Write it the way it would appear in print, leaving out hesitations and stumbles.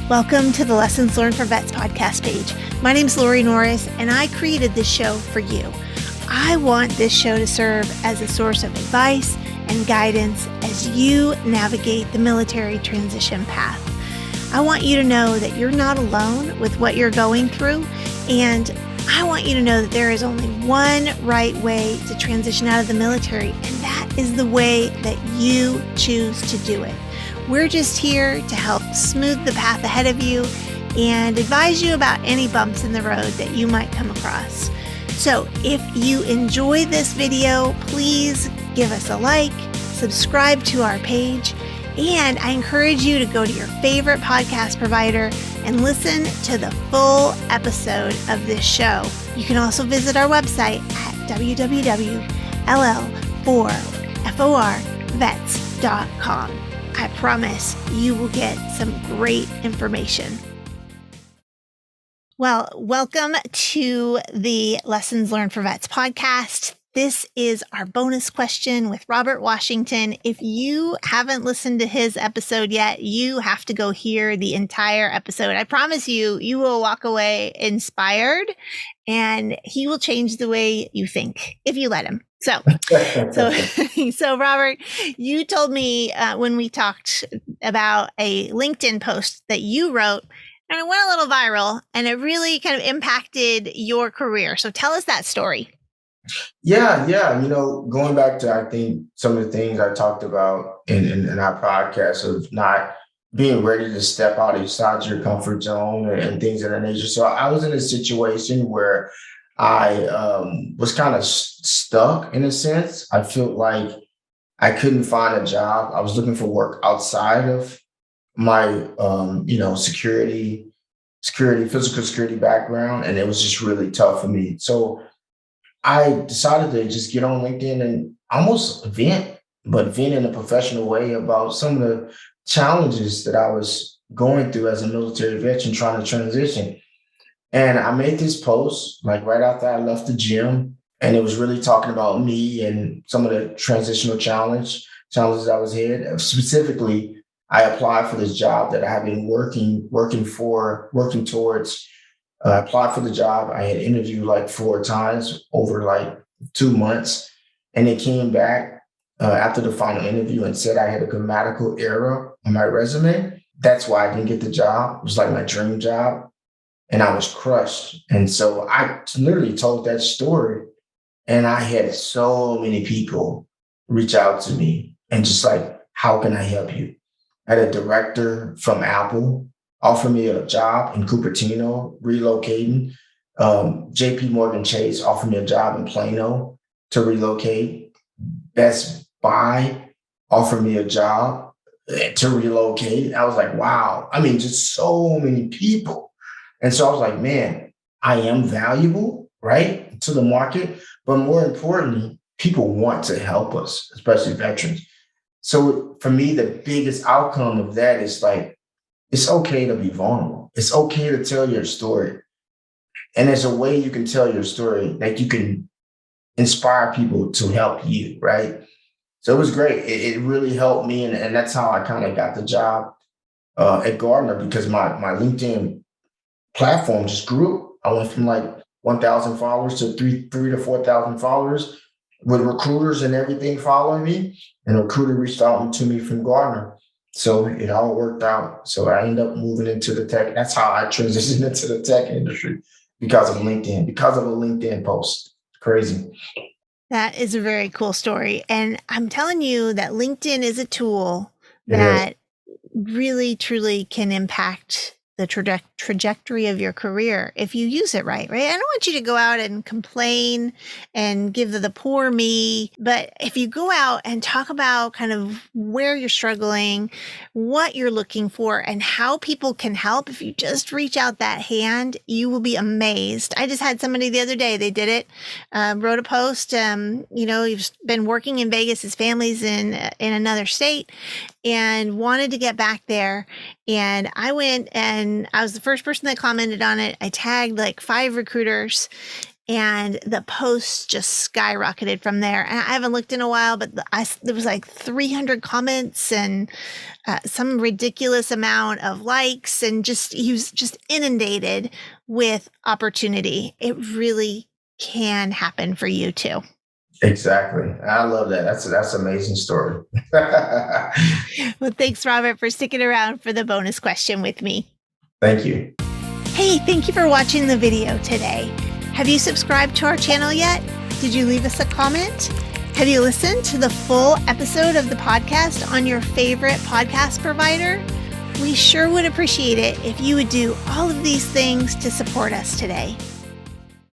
Welcome to the Lessons Learned for Vets podcast page. My name is Lori Norris, and I created this show for you. I want this show to serve as a source of advice and guidance as you navigate the military transition path. I want you to know that you're not alone with what you're going through, and I want you to know that there is only one right way to transition out of the military, and that is the way that you choose to do it. We're just here to help smooth the path ahead of you and advise you about any bumps in the road that you might come across. So if you enjoy this video, please give us a like, subscribe to our page, and I encourage you to go to your favorite podcast provider and listen to the full episode of this show. You can also visit our website at www.ll4forvets.com. I promise you will get some great information. Well, welcome to the Lessons Learned for Vets podcast. This is our bonus question with Robert Washington. If you haven't listened to his episode yet, you have to go hear the entire episode. I promise you, you will walk away inspired and he will change the way you think if you let him. So Robert, you told me when we talked about a LinkedIn post that you wrote, and it went a little viral, and it really kind of impacted your career. So tell us that story. Yeah. Going back to, I think, some of the things I talked about in our podcast of not being ready to step outside your comfort zone and things of that nature. So I was in a situation where I was kind of stuck in a sense. I felt like I couldn't find a job. I was looking for work outside of my, physical security background. And it was just really tough for me. So I decided to just get on LinkedIn and almost vent in a professional way about some of the challenges that I was going through as a military veteran trying to transition. And I made this post like right after I left the gym, and it was really talking about me and some of the transitional challenges I was in. Specifically, I applied for this job that I have been working towards. I applied for the job. I had interviewed like 4 times over like 2 months, and it came back after the final interview and said I had a grammatical error on my resume. That's why I didn't get the job. It was like my dream job. And I was crushed. And so I literally told that story. And I had so many people reach out to me and just like, how can I help you? I had a director from Apple offer me a job in Cupertino, relocating. JP Morgan Chase offered me a job in Plano to relocate. Best Buy offered me a job to relocate. I was like, wow. I mean, just so many people. And so I was like, man, I am valuable, right, to the market. But more importantly, people want to help us, especially veterans. So for me, the biggest outcome of that is like, it's okay to be vulnerable. It's okay to tell your story. And there's a way you can tell your story that you can inspire people to help you, right? So it was great. It really helped me. And that's how I kind of got the job at Gardner, because my LinkedIn platform just grew. I went from like 1,000 followers to 3,000 to 4,000 followers with recruiters and everything following me. And a recruiter reached out to me from Gardner. So it all worked out. So I ended up moving into the tech. That's how I transitioned into the tech industry, because of LinkedIn, because of a LinkedIn post. Crazy. That is a very cool story. And I'm telling you that LinkedIn is a tool that really, truly can impact the trajectory of your career if you use it right? I don't want you to go out and complain and give the poor me, but if you go out and talk about kind of where you're struggling, what you're looking for, and how people can help, if you just reach out that hand, you will be amazed. I just had somebody the other day, they did it, wrote a post, he's been working in Vegas, his family's in another state, and wanted to get back there. And I went and I was the first person that commented on it. I tagged like 5 recruiters, and the posts just skyrocketed from there. And I haven't looked in a while, but there was like 300 comments and some ridiculous amount of likes, and he was just inundated with opportunity. It really can happen for you too. Exactly. I love that. That's an amazing story. Well, thanks, Robert, for sticking around for the bonus question with me. Thank you. Hey, thank you for watching the video today. Have you subscribed to our channel yet? Did you leave us a comment? Have you listened to the full episode of the podcast on your favorite podcast provider? We sure would appreciate it if you would do all of these things to support us today.